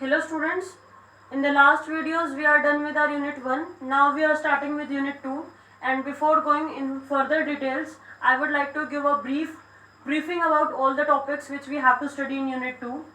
Hello students, in the last videos we are done with our unit 1. Now we are starting with unit 2, and before going in further details, I would like to give a briefing about all the topics which we have to study in unit 2.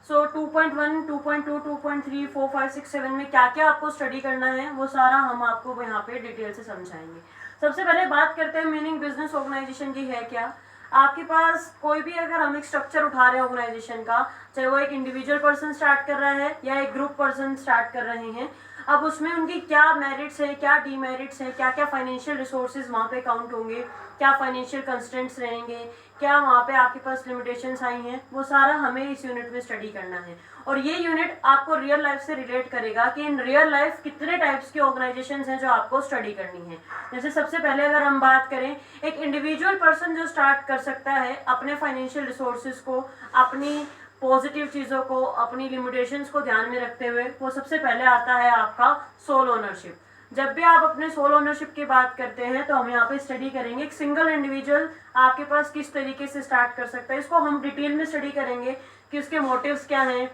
So 2.1, 2.2, 2.3, 4, 5, 6, 7 में क्या क्या आपको study करना है वो सारा हम आपको यहाँ पे डिटेल से समझाएंगे। सबसे पहले बात करते हैं मीनिंग बिजनेस ऑर्गेनाइजेशन की है क्या। आपके पास कोई भी अगर हम एक स्ट्रक्चर उठा रहे हैं ऑर्गेनाइजेशन का, चाहे वो एक इंडिविजुअल पर्सन स्टार्ट कर रहा है या एक ग्रुप पर्सन स्टार्ट कर रहे हैं, अब उसमें उनकी क्या मेरिट्स हैं, क्या डीमेरिट्स हैं, क्या क्या फाइनेंशियल रिसोर्सेज वहाँ पे काउंट होंगे, क्या फाइनेंशियल कंस्ट्रेंट्स रहेंगे, क्या वहाँ पे आपके पास लिमिटेशंस आई हैं, वो सारा हमें इस यूनिट में स्टडी करना है। और ये यूनिट आपको रियल लाइफ से रिलेट करेगा कि इन रियल लाइफ कितने टाइप्स की ऑर्गेनाइजेशंस हैं जो आपको स्टडी करनी है। जैसे सबसे पहले अगर हम बात करें, एक इंडिविजुअल पर्सन जो स्टार्ट कर सकता है अपने फाइनेंशियल रिसोर्सेज को, अपनी पॉजिटिव चीज़ों को, अपनी लिमिटेशंस को ध्यान में रखते हुए, वो सबसे पहले आता है आपका सोल ओनरशिप। जब भी आप अपने सोल ओनरशिप की बात करते हैं तो हम यहाँ पे स्टडी करेंगे एक सिंगल इंडिविजुअल आपके पास किस तरीके से स्टार्ट कर सकता है। इसको हम डिटेल में स्टडी करेंगे कि उसके मोटिव्स क्या हैं,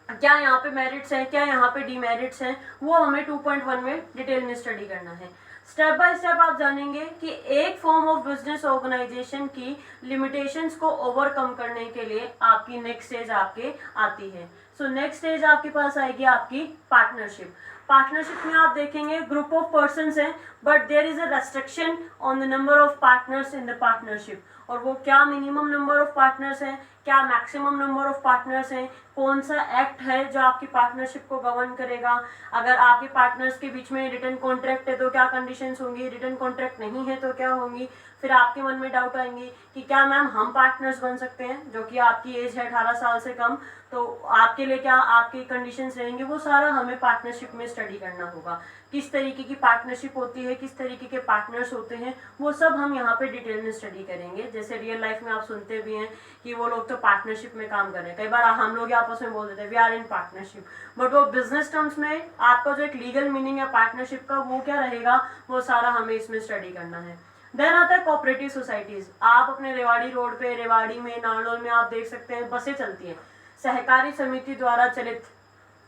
क्या यहाँ पे मेरिट्स हैं, क्या यहाँ पे डीमेरिट्स हैं, वो हमें 2.1 में डिटेल में स्टडी करना है। स्टेप बाय स्टेप आप जानेंगे कि एक फॉर्म ऑफ बिजनेस ऑर्गेनाइजेशन की लिमिटेशंस को ओवरकम करने के लिए आपकी नेक्स्ट स्टेज आपके आती है। सो नेक्स्ट स्टेज आपके पास आएगी आपकी पार्टनरशिप। पार्टनरशिप में आप देखेंगे ग्रुप ऑफ पर्सन्स हैं, but there is a restriction on the number of partners in the partnership. और वो क्या मिनिमम नंबर ऑफ पार्टनर्स हैं, क्या मैक्सिमम नंबर ऑफ पार्टनर्स हैं, कौन सा एक्ट है जो आपकी पार्टनरशिप को गवर्न करेगा। अगर आपके पार्टनर्स के बीच में रिटन कॉन्ट्रैक्ट है तो क्या कंडीशंस होंगी, रिटन कॉन्ट्रैक्ट नहीं है तो क्या होंगी। फिर आपके मन में डाउट आएंगी कि क्या मैम हम पार्टनर्स बन सकते हैं, जो कि आपकी एज है 18 साल से कम, तो आपके लिए क्या आपकी कंडीशंस रहेंगे। वो सारा हमें पार्टनरशिप में स्टडी करना होगा। किस तरीके की पार्टनरशिप होती है, किस तरीके के पार्टनर्स होते हैं, वो सब हम यहाँ पे डिटेल में स्टडी करेंगे। जैसे रियल लाइफ में आप सुनते भी हैं कि वो लोग तो पार्टनरशिप में काम कर रहे हैं, कई बार हम लोग आपस में बोल देते हैं we are in partnership, but वो बिजनेस टर्म्स में आपका जो एक लीगल मीनिंग है पार्टनरशिप का वो क्या रहेगा, वो सारा हमें इसमें स्टडी करना है। देन आता है कोऑपरेटिव सोसाइटीज। आप अपने रेवाड़ी रोड पे, रेवाड़ी में, नारनौल में आप देख सकते हैं बसें चलती हैं, सहकारी समिति द्वारा चलित,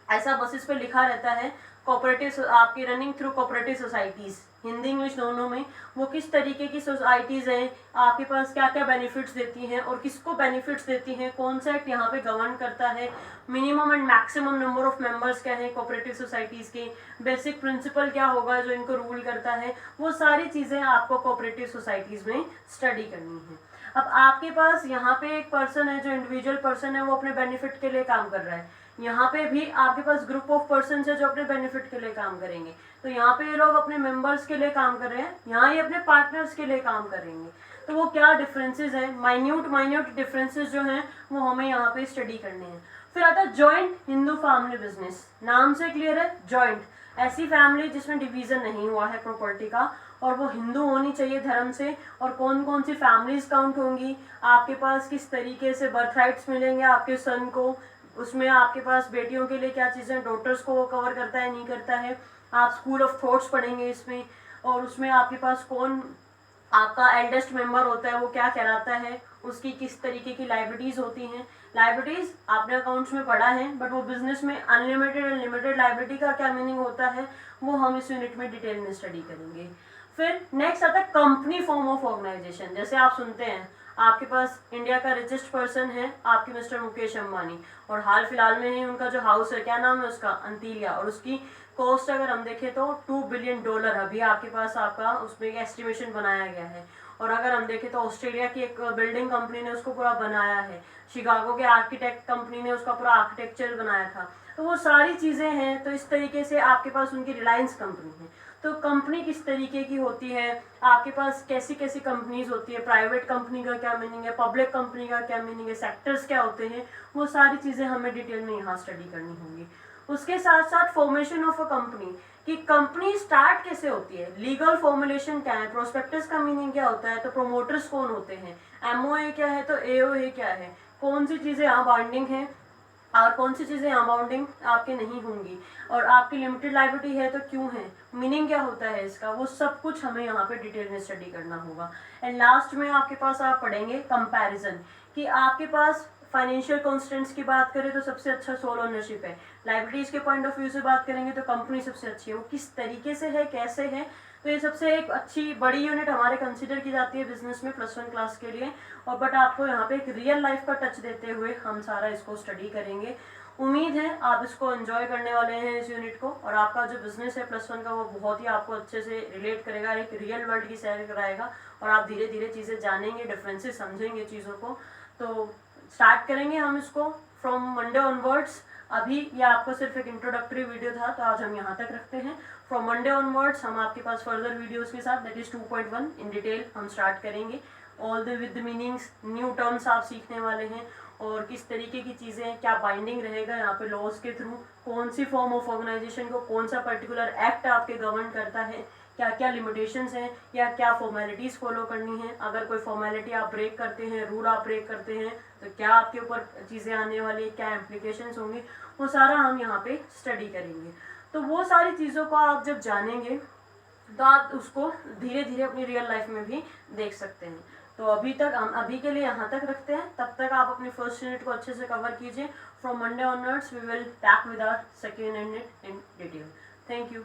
ऐसा बसेस पे लिखा रहता है कोऑपरेटिव, आपकी running through cooperative societies, Hindi English दोनों में। वो किस तरीके की सोसाइटीज हैं, आपके पास क्या क्या बेनिफिट्स देती हैं और किसको बेनिफिट्स देती हैं, कौन सा एक्ट यहाँ पे गवर्न करता है, minimum and maximum number of members क्या है कोऑपरेटिव सोसाइटीज के, बेसिक प्रिंसिपल क्या होगा जो इनको रूल करता है, वो सारी चीज़ें आपको कोऑपरेटिव सोसाइटीज में स्टडी करनी है। अब आपके पास यहाँ पे एक पर्सन है जो इंडिविजुअल पर्सन है, वो अपने बेनिफिट के लिए काम कर रहा है। यहाँ पे भी आपके पास ग्रुप ऑफ पर्सन है जो अपने बेनिफिट के लिए काम करेंगे। तो यहाँ पे ये लोग अपने मेंबर्स के लिए काम कर रहे हैं, यहाँ ये अपने पार्टनर्स के लिए काम करेंगे। तो वो क्या डिफरेंसेस हैं, माइन्यूट डिफरेंसेस जो हैं वो हमें यहाँ पे स्टडी करने हैं। फिर आता है जॉइंट हिंदू फैमिली बिजनेस। नाम से क्लियर है, जॉइंट, ऐसी फैमिली जिसमें डिवीजन नहीं हुआ है प्रॉपर्टी का, और वो हिंदू होनी चाहिए धर्म से। और कौन कौन सी फैमिलीज काउंट होंगी, आपके पास किस तरीके से बर्थ राइट्स मिलेंगे आपके सन को, उसमें आपके पास बेटियों के लिए क्या चीज़ें, डॉटर्स को वो कवर करता है नहीं करता है। आप स्कूल ऑफ थॉट्स पढ़ेंगे इसमें, और उसमें आपके पास कौन आपका एल्डेस्ट मेंबर होता है वो क्या कहलाता है, उसकी किस तरीके की लाइबिलिटीज़ होती हैं। लाइबिलिटीज़ आपने अकाउंट्स में पढ़ा है, बट वो बिजनेस में अनलिमिटेड एंड लिमिटेड लाइबिलिटी का क्या मीनिंग होता है वो हम इस यूनिट में डिटेल में स्टडी करेंगे। फिर नेक्स्ट आता है कंपनी फॉर्म ऑफ ऑर्गेनाइजेशन। जैसे आप सुनते हैं आपके पास इंडिया का रिचेस्ट पर्सन है आपके मिस्टर मुकेश अंबानी, और हाल फिलहाल में ही उनका जो हाउस है, क्या नाम है उसका, अंतिलिया, और उसकी कॉस्ट अगर हम देखें तो $2 बिलियन अभी आपके पास आपका उसमें एक एस्टिमेशन बनाया गया है। और अगर हम देखें तो ऑस्ट्रेलिया की एक बिल्डिंग कंपनी ने उसको पूरा बनाया है, शिकागो के आर्किटेक्ट कंपनी ने उसका पूरा आर्किटेक्चर बनाया था। तो वो सारी चीज़ें हैं। तो इस तरीके से आपके पास उनकी रिलायंस कंपनी है। तो कंपनी किस तरीके की होती है, आपके पास कैसी कैसी कंपनीज होती है, प्राइवेट कंपनी का क्या मीनिंग है, पब्लिक कंपनी का क्या मीनिंग है, सेक्टर्स क्या होते हैं, वो सारी चीज़ें हमें डिटेल में यहाँ स्टडी करनी होंगी। उसके साथ साथ फॉर्मेशन ऑफ अ कंपनी, कि कंपनी स्टार्ट कैसे होती है, लीगल फॉर्मुलेशन क्या है, प्रोस्पेक्टस का मीनिंग क्या होता है, तो प्रोमोटर्स कौन होते हैं, एमओए क्या है, तो एओए क्या है, कौन सी चीज़ें यहाँ बाइंडिंग है और कौन सी चीज़ें अमाउंटिंग आपके नहीं होंगी, और आपकी लिमिटेड लाइबिलिटी है तो क्यों है, मीनिंग क्या होता है इसका, वो सब कुछ हमें यहाँ पे डिटेल में स्टडी करना होगा। एंड लास्ट में आपके पास आप पढ़ेंगे कंपैरिजन, कि आपके पास फाइनेंशियल कॉन्स्टेंट्स की बात करें तो सबसे अच्छा सोल ओनरशिप है। लाइबिलिटीज के पॉइंट ऑफ व्यू से बात करेंगे तो कंपनी सबसे अच्छी है, वो किस तरीके से है, कैसे है, तो ये सबसे एक अच्छी बड़ी यूनिट हमारे कंसिडर की जाती है बिजनेस में +1 क्लास के लिए। और बट आपको यहाँ पे एक रियल लाइफ का टच देते हुए हम सारा इसको स्टडी करेंगे। उम्मीद है आप इसको एंजॉय करने वाले हैं इस यूनिट को, और आपका जो बिजनेस है +1 का वो बहुत ही आपको अच्छे से रिलेट करेगा, एक रियल वर्ल्ड की सैर कराएगा, और आप धीरे धीरे चीज़ें जानेंगे, डिफरेंसेस समझेंगे चीज़ों को। तो स्टार्ट करेंगे हम इसको फ्रॉम मंडे ऑनवर्ड्स। अभी ये आपको सिर्फ एक इंट्रोडक्टरी वीडियो था, तो आज हम यहाँ तक रखते हैं। फ्रॉम मंडे ऑनवर्ड्स हम आपके पास फर्दर वीडियोस के साथ, दैट इज 2.1 इन डिटेल हम स्टार्ट करेंगे। All the with meanings, new terms आप सीखने वाले हैं, और किस तरीके की चीज़ें, क्या बाइंडिंग रहेगा यहाँ पे लॉज के थ्रू, कौन सी फॉर्म ऑफ ऑर्गेनाइजेशन को कौन सा पर्टिकुलर एक्ट आपके गवर्न करता है, क्या क्या लिमिटेशंस हैं, या क्या फॉर्मेलिटीज़ फॉलो करनी है, अगर कोई फॉर्मेलिटी आप ब्रेक करते हैं, रूल आप ब्रेक करते हैं, तो क्या आपके ऊपर चीज़ें आने वाली, क्या इम्प्लीकेशंस होंगी, वो सारा हम यहाँ पे स्टडी करेंगे। तो वो सारी चीज़ों को आप जब जानेंगे तो आप उसको धीरे धीरे अपनी रियल लाइफ में भी देख सकते हैं। तो अभी तक हम अभी के लिए यहाँ तक रखते हैं, तब तक आप अपनी फर्स्ट यूनिट को अच्छे से कवर कीजिए। From Monday onwards we will back with our second unit in detail. Thank you.